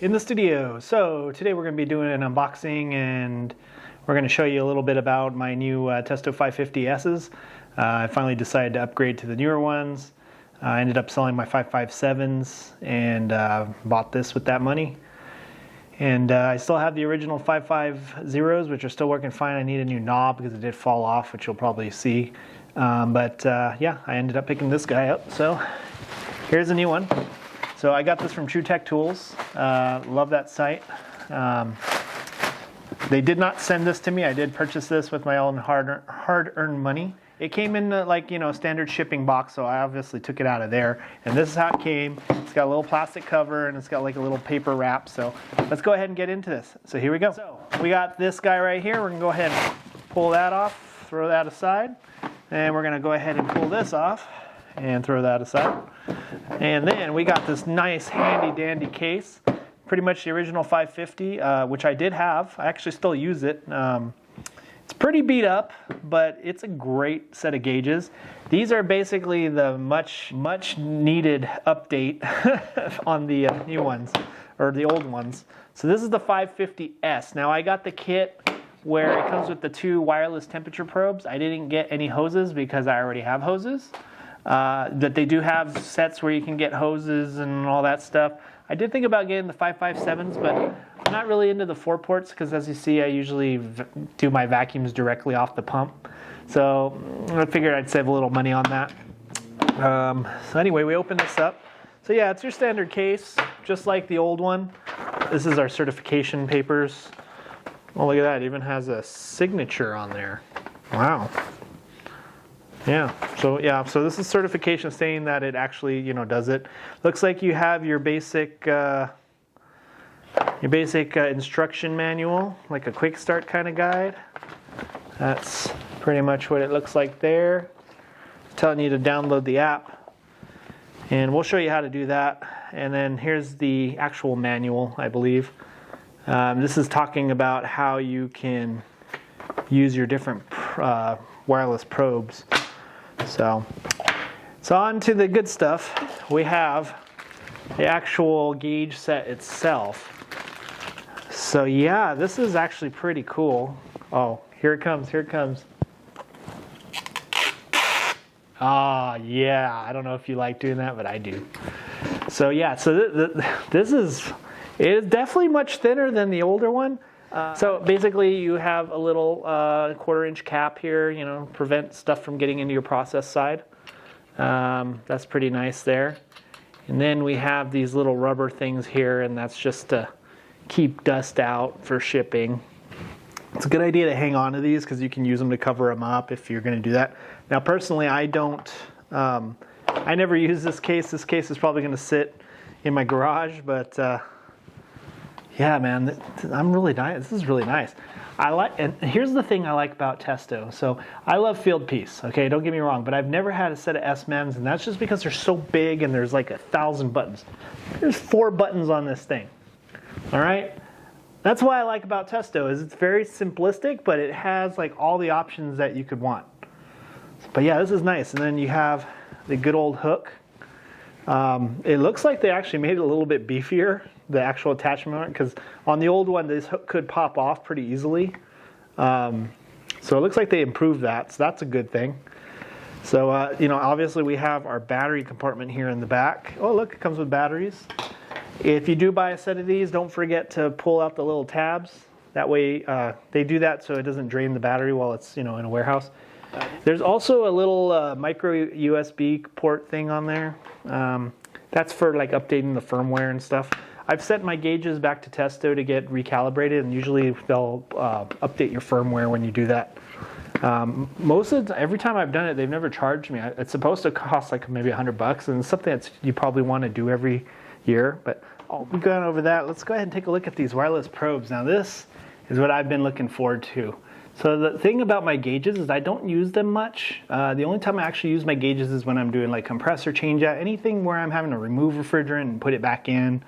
in the studio. So today we're going to be doing an unboxing and we're going to show you a little bit about my new Testo 550Ss. I finally decided to upgrade to the newer ones. I ended up selling my 557s and bought this with that money. And I still have the original 550s, which are still working fine. I need a new knob because it did fall off, which you'll probably see. Yeah, I ended up picking this guy up. So here's a new one. So I got this from True Tech Tools. Love that site. They did not send this to me. I did purchase this with my own hard-earned money. It came in the, standard shipping box, so I obviously took it out of there. And this is how it came. It's got a little plastic cover and it's got like a little paper wrap. So let's go ahead and get into this. So here we go. So we got this guy right here. We're gonna go ahead and pull that off, throw that aside. And we're gonna go ahead and pull this off and throw that aside. And then we got this nice handy dandy case. Pretty much the original 550, which I did have. I actually still use it. It's pretty beat up, but it's a great set of gauges. These are basically the much needed update on the new ones, or the old ones. So this is the 550S. Now I got the kit where it comes with the 2 wireless temperature probes. I didn't get any hoses because I already have hoses. That they do have sets where you can get hoses and all that stuff. I did think about getting the 557s, but I'm not really into the 4 ports because, as you see, I usually do my vacuums directly off the pump. So I figured I'd save a little money on that. So anyway, we open this up. So yeah, it's your standard case, just like the old one. This is our certification papers. Oh, look at that. It even has a signature on there. Wow. Yeah, so this is certification saying that it actually, does it. Looks like you have your basic instruction manual, like a quick start kind of guide. That's pretty much what it looks like there. It's telling you to download the app, and we'll show you how to do that. And then here's the actual manual, I believe. This is talking about how you can use your different wireless probes. So on to the good stuff. We have the actual gauge set itself. So yeah, this is actually pretty cool. Oh, here it comes, here it comes. Ah, yeah, I don't know if you like doing that, but I do. So yeah, so this is definitely much thinner than the older one. So basically you have a little 1/4 inch cap here, prevent stuff from getting into your process side. That's pretty nice there. And then we have these little rubber things here, and that's just to keep dust out for shipping. It's a good idea to hang on to these because you can use them to cover them up if you're going to do that. Now personally, I don't, I never use this case. This case is probably going to sit in my garage, but yeah, man, this is really nice. And here's the thing I like about Testo. So I love field piece, okay, don't get me wrong, but I've never had a set of S-MEMS, and that's just because they're so big and there's like 1,000 buttons. There's 4 buttons on this thing, all right? That's what I like about Testo, is it's very simplistic, but it has like all the options that you could want. But yeah, this is nice. And then you have the good old hook. It looks like they actually made it a little bit beefier, the actual attachment, because on the old one this hook could pop off pretty easily. So it looks like they improved that, so that's a good thing. So obviously we have our battery compartment here in the back. Oh look, it comes with batteries. If you do buy a set of these, don't forget to pull out the little tabs. That way they do that so it doesn't drain the battery while it's in a warehouse. There's also a little micro USB port thing on there. That's for like updating the firmware and stuff. I've set my gauges back to Testo to get recalibrated, and usually they'll update your firmware when you do that. Every time I've done it, they've never charged me. It's supposed to cost like maybe $100, and it's something that you probably want to do every year. But we've gone over that. Let's go ahead and take a look at these wireless probes. Now this is what I've been looking forward to. So the thing about my gauges is I don't use them much. The only time I actually use my gauges is when I'm doing like compressor change out, anything where I'm having to remove refrigerant and put it back in.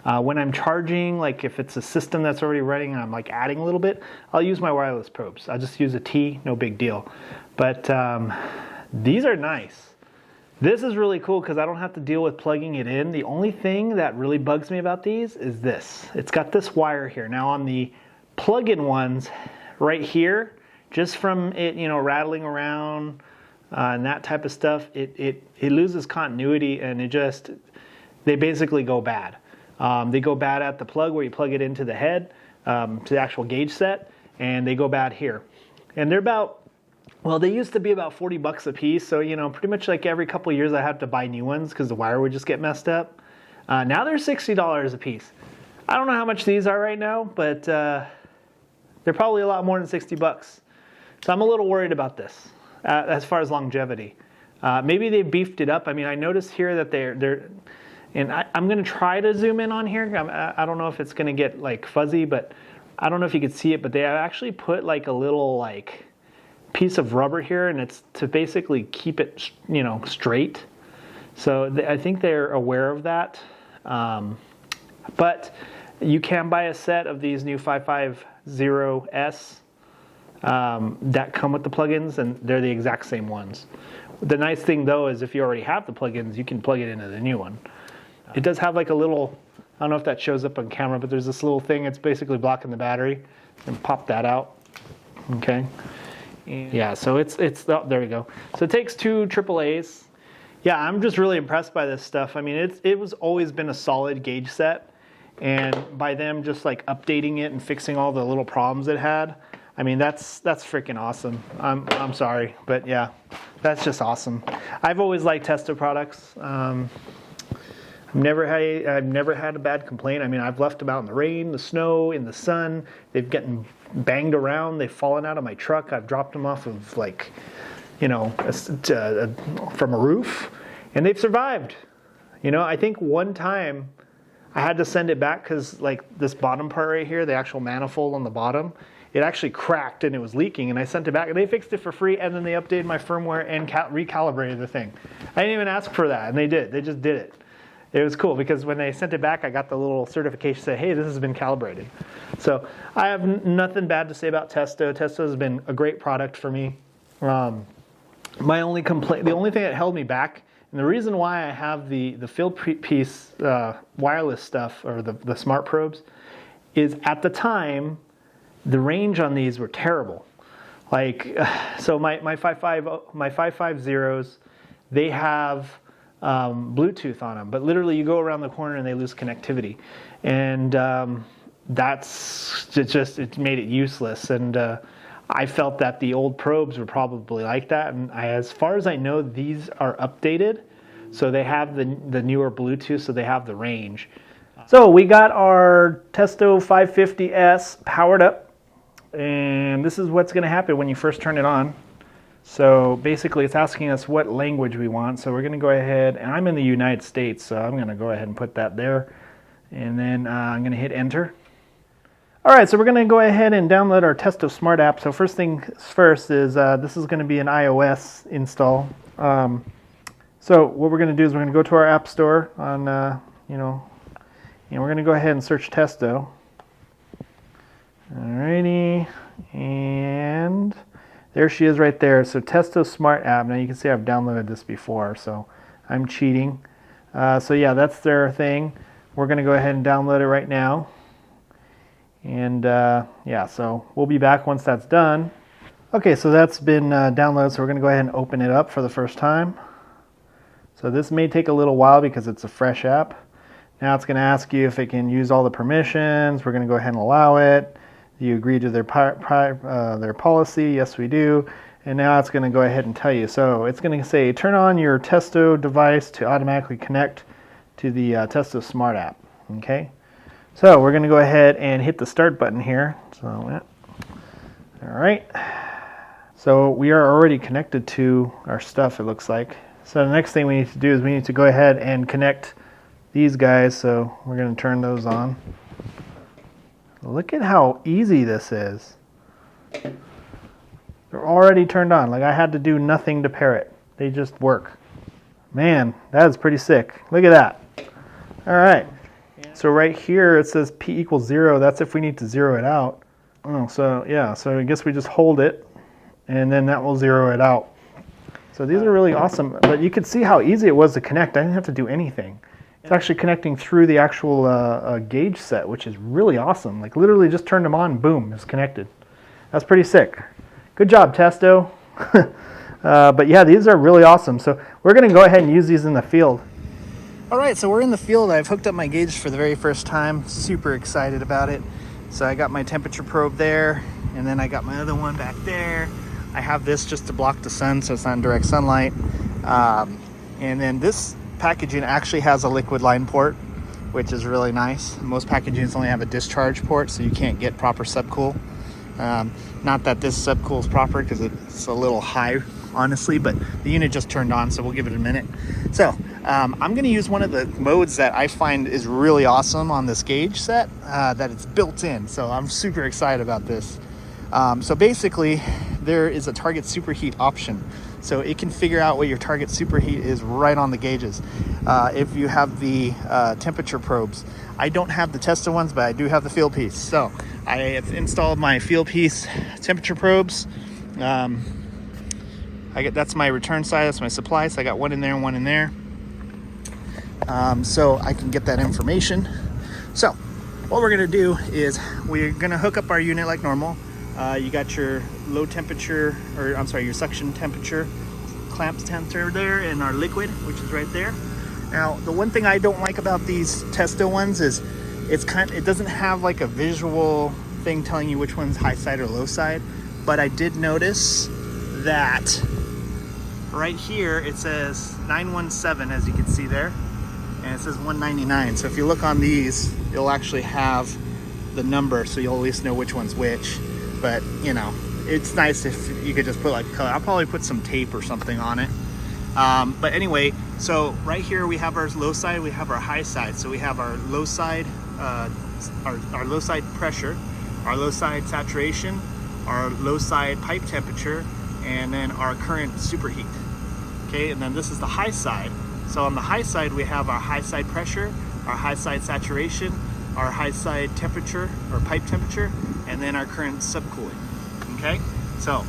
When I'm charging, like if it's a system that's already running and I'm like adding a little bit, I'll use my wireless probes. I'll just use a T, no big deal. But these are nice. This is really cool because I don't have to deal with plugging it in. The only thing that really bugs me about these is this. It's got this wire here. Now on the plug-in ones right here, just from it, you know, rattling around and that type of stuff, it loses continuity, and they basically go bad. They go bad at the plug where you plug it into the head, to the actual gauge set, and they go bad here. And they're about, well, they used to be about 40 bucks a piece, so, you know, pretty much like every couple of years I have to buy new ones because the wire would just get messed up. Now they're $60 a piece. I don't know how much these are right now, but they're probably a lot more than 60 bucks. So I'm a little worried about this as far as longevity. Maybe they beefed it up. I mean, I noticed here that they're and I'm going to try to zoom in on here. I don't know if it's going to get like fuzzy, but I don't know if you could see it, but they actually put like a little like piece of rubber here, and it's to basically keep it, you know, straight. So I think they're aware of that. But you can buy a set of these new 550S that come with the plugins, and they're the exact same ones. The nice thing though is if you already have the plugins, you can plug it into the new one. It does have like a little, I don't know if that shows up on camera, but there's this little thing. It's basically blocking the battery, and pop that out. Okay. And yeah, so it's oh, there we go. So it takes 2 AAAs. Yeah, I'm just really impressed by this stuff. I mean, it was always been a solid gauge set, and by them just like updating it and fixing all the little problems it had, I mean, that's freaking awesome. I'm sorry, but yeah, that's just awesome. I've always liked Testo products. I've never had a bad complaint. I mean, I've left them out in the rain, the snow, in the sun. They've gotten banged around. They've fallen out of my truck. I've dropped them off of, like, you know, from a roof, and they've survived. You know, I think one time I had to send it back because, like, this bottom part right here, the actual manifold on the bottom, it actually cracked and it was leaking, and I sent it back, and they fixed it for free, and then they updated my firmware and recalibrated the thing. I didn't even ask for that, and they did. They just did it. It was cool because when they sent it back, I got the little certification say, hey, this has been calibrated. So I have nothing bad to say about Testo. Testo has been a great product for me. My only complaint, the only thing that held me back, and the reason why I have the field piece wireless stuff, or the smart probes, is at the time, the range on these were terrible. Like, so my 550s, they have Bluetooth on them, but literally you go around the corner and they lose connectivity, and it made it useless. And I felt that the old probes were probably like that, and as far as I know, these are updated, so they have the newer Bluetooth, so they have the range. So we got our Testo 550S powered up, and this is what's going to happen when you first turn it on. So basically it's asking us what language we want. So we're going to go ahead, and I'm in the United States, so I'm going to go ahead and put that there. And then I'm going to hit enter. All right, so we're going to go ahead and download our Testo Smart app. So first thing first is this is going to be an iOS install. So what we're going to do is we're going to go to our app store on, and we're going to go ahead and search Testo. Alrighty, and there she is right there. So Testo Smart app. Now you can see I've downloaded this before, so I'm cheating. So yeah, that's their thing. We're going to go ahead and download it right now. And yeah, so we'll be back once that's done. Okay, so that's been downloaded, so we're going to go ahead and open it up for the first time. So this may take a little while because it's a fresh app. Now it's going to ask you if it can use all the permissions. We're going to go ahead and allow it. Do you agree to their policy? Yes, we do. And now it's going to go ahead and tell you. So it's going to say, turn on your Testo device to automatically connect to the Testo Smart app. Okay. So we're going to go ahead and hit the start button here. So, all right. So we are already connected to our stuff, it looks like. So the next thing we need to do is we need to go ahead and connect these guys. So we're going to turn those on. Look at how easy this is. They're already turned on. Like, I had to do nothing to pair it. They just work. Man, that is pretty sick. Look at that. All right. So right here it says P equals 0. That's if we need to zero it out. Oh, so yeah. So I guess we just hold it, and then that will zero it out. So these are really awesome, but you could see how easy it was to connect. I didn't have to do anything. It's actually connecting through the actual gauge set, which is really awesome. Like literally just turned them on, boom, it's connected. That's pretty sick. Good job, Testo. But yeah, these are really awesome. So we're gonna go ahead and use these in the field. All right, so we're in the field. I've hooked up my gauge for the very first time. Super excited about it. So I got my temperature probe there, and then I got my other one back there. I have this just to block the sun so it's not in direct sunlight. And then this packaging actually has a liquid line port, which is really nice. Most packagings only have a discharge port, so you can't get proper subcool. Not that this subcool is proper because it's a little high, honestly, but the unit just turned on, so we'll give it a minute. So I'm going to use one of the modes that I find is really awesome on this gauge set, that it's built in. So I'm super excited about this. So basically, there is a target superheat option. So it can figure out what your target superheat is right on the gauges. If you have the temperature probes. I don't have the Testo ones, but I do have the field piece. So I have installed my field piece temperature probes. That's my return side, that's my supply. So I got one in there and one in there. So I can get that information. So what we're gonna do is we're gonna hook up our unit like normal. You got your low temperature, or I'm sorry, your suction temperature, clamp temperature there, and our liquid, which is right there. Now, the one thing I don't like about these Testo ones is it doesn't have like a visual thing telling you which one's high side or low side. But I did notice that right here it says 917, as you can see there, and it says 199. So if you look on these, you'll actually have the number, so you'll at least know which one's which. But you know, it's nice if you could just put like color. I'll probably put some tape or something on it. But anyway, so right here we have our low side, we have our high side. So we have our low side, our low side pressure, our low side saturation, our low side pipe temperature, and then our current superheat. Okay, and then this is the high side. So on the high side, we have our high side pressure, our high side saturation, our high side temperature or pipe temperature, and then our current subcooling. Okay, so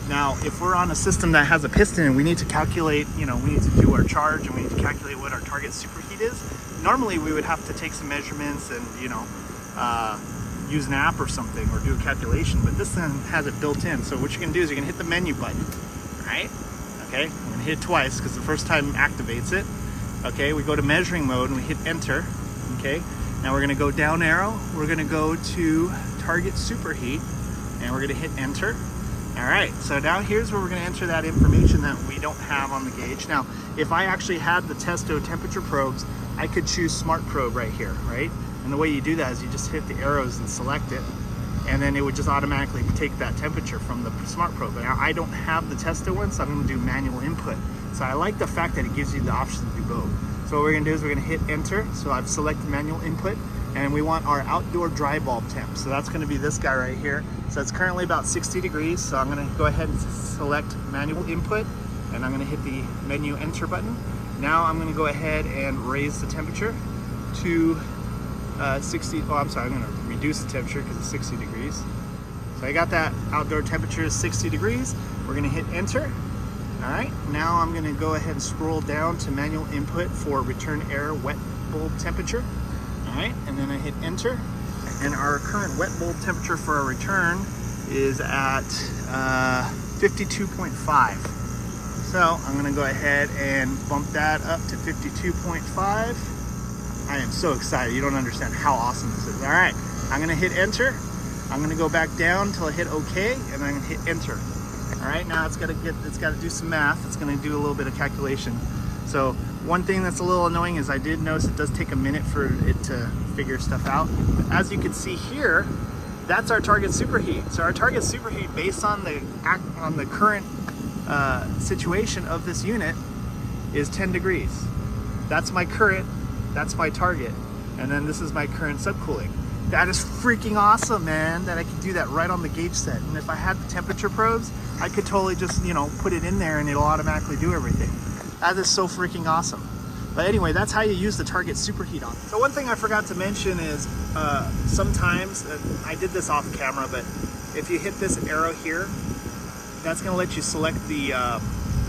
now if we're on a system that has a piston and we need to calculate, you know, we need to do our charge and we need to calculate what our target superheat is, normally we would have to take some measurements and, you know, use an app or something or do a calculation, but this thing has it built in. So what you're gonna do is you're gonna hit the menu button, right? Okay, I'm gonna hit it twice because the first time activates it. Okay, we go to measuring mode and we hit enter. Okay, now we're gonna go down arrow, we're gonna go to target superheat, and we're gonna hit enter. All right, so now here's where we're gonna enter that information that we don't have on the gauge. Now, if I actually had the Testo temperature probes, I could choose smart probe right here, right? And the way you do that is you just hit the arrows and select it, and then it would just automatically take that temperature from the smart probe. Now, I don't have the Testo one, so I'm gonna do manual input. So I like the fact that it gives you the option to do both. So what we're gonna do is we're gonna hit enter. So I've selected manual input, and we want our outdoor dry bulb temp. So that's gonna be this guy right here. So it's currently about 60 degrees. So I'm gonna go ahead and select manual input, and I'm gonna hit the menu enter button. Now I'm gonna go ahead and raise the temperature to 60, oh, I'm sorry, I'm gonna reduce the temperature because it's 60 degrees. So I got that outdoor temperature is 60 degrees. We're gonna hit enter. All right, now I'm gonna go ahead and scroll down to manual input for return air wet bulb temperature. All right, and then I hit enter. And our current wet bulb temperature for our return is at 52.5. So I'm gonna go ahead and bump that up to 52.5. I am so excited, you don't understand how awesome this is. All right, I'm gonna hit enter. I'm gonna go back down until I hit okay, and I'm gonna hit enter. All right, now it's gotta do some math. It's gonna do a little bit of calculation. So one thing that's a little annoying is I did notice it does take a minute for it to figure stuff out. But as you can see here, that's our target superheat. So our target superheat, based on the current situation of this unit, is 10 degrees. That's my current, that's my target, and then this is my current subcooling. That is freaking awesome, man, that I can do that right on the gauge set. And if I had the temperature probes, I could totally just, you know, put it in there and it'll automatically do everything. That is so freaking awesome. But anyway, that's how you use the target superheat on. So one thing I forgot to mention is sometimes, I did this off camera, but if you hit this arrow here, that's gonna let you select the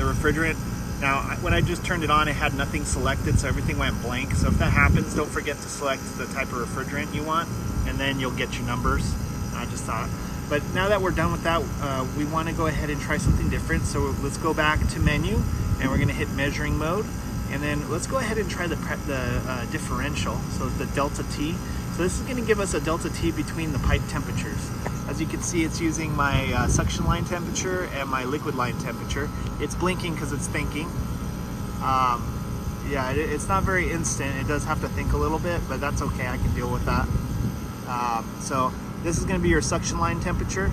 the refrigerant. Now, when I just turned it on, it had nothing selected, so everything went blank. So if that happens, don't forget to select the type of refrigerant you want, and then you'll get your numbers. I just thought. But now that we're done with that, we want to go ahead and try something different. So let's go back to menu, and we're going to hit measuring mode. And then let's go ahead and try the differential, so the delta T. So this is going to give us a delta T between the pipe temperatures. As you can see, it's using my suction line temperature and my liquid line temperature. It's blinking because it's thinking. Yeah, it's not very instant. It does have to think a little bit, but that's okay. I can deal with that. So this is going to be your suction line temperature.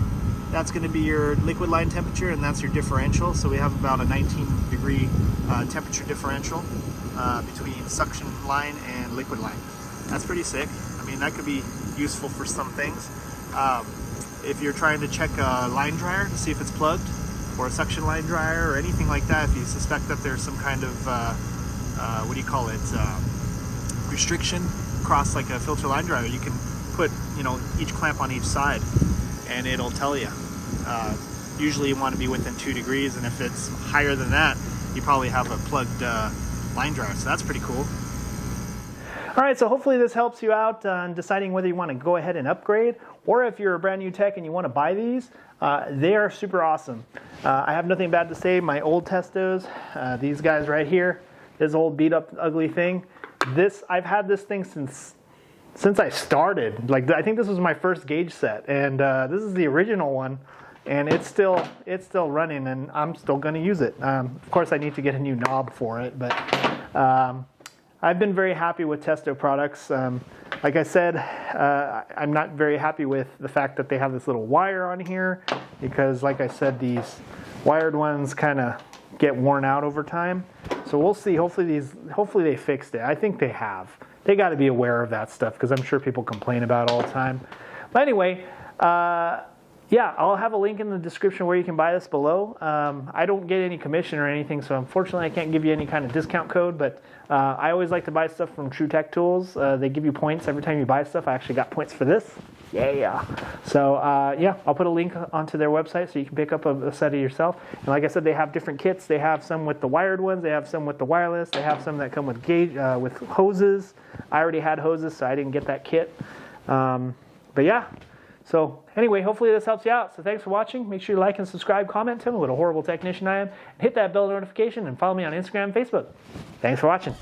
That's going to be your liquid line temperature, and that's your differential. So we have about a 19-degree temperature differential between suction line and liquid line. That's pretty sick. I mean, that could be useful for some things. If you're trying to check a line dryer to see if it's plugged, or a suction line dryer, or anything like that, if you suspect that there's some kind of what do you call it, restriction across like a filter line dryer, you can put, you know, each clamp on each side, and it'll tell you. Usually you want to be within 2 degrees, and if it's higher than that, you probably have a plugged line dryer, so that's pretty cool. All right, so hopefully this helps you out on deciding whether you want to go ahead and upgrade, or if you're a brand new tech and you want to buy these. They are super awesome. I have nothing bad to say. My old Testos, these guys right here, this old beat up ugly thing, I've had this thing since I started. Like, I think this was my first gauge set, and this is the original one, and it's still running, and I'm still going to use it. Of course, I need to get a new knob for it, but I've been very happy with Testo products. Like I said, I'm not very happy with the fact that they have this little wire on here, because like I said, these wired ones kind of get worn out over time. So we'll see. Hopefully they fixed it. I think they have. They got to be aware of that stuff, because I'm sure people complain about it all the time. But anyway, yeah, I'll have a link in the description where you can buy this below. I don't get any commission or anything, so unfortunately I can't give you any kind of discount code, but I always like to buy stuff from True Tech Tools. They give you points every time you buy stuff. I actually got points for this. Yeah. So yeah, I'll put a link onto their website so you can pick up a set of yourself. And like I said, they have different kits. They have some with the wired ones. They have some with the wireless. They have some that come with with hoses. I already had hoses, so I didn't get that kit. But yeah. So anyway, hopefully this helps you out. So thanks for watching. Make sure you like and subscribe, comment, tell me what a horrible technician I am, and hit that bell notification, and follow me on Instagram and Facebook. Thanks for watching.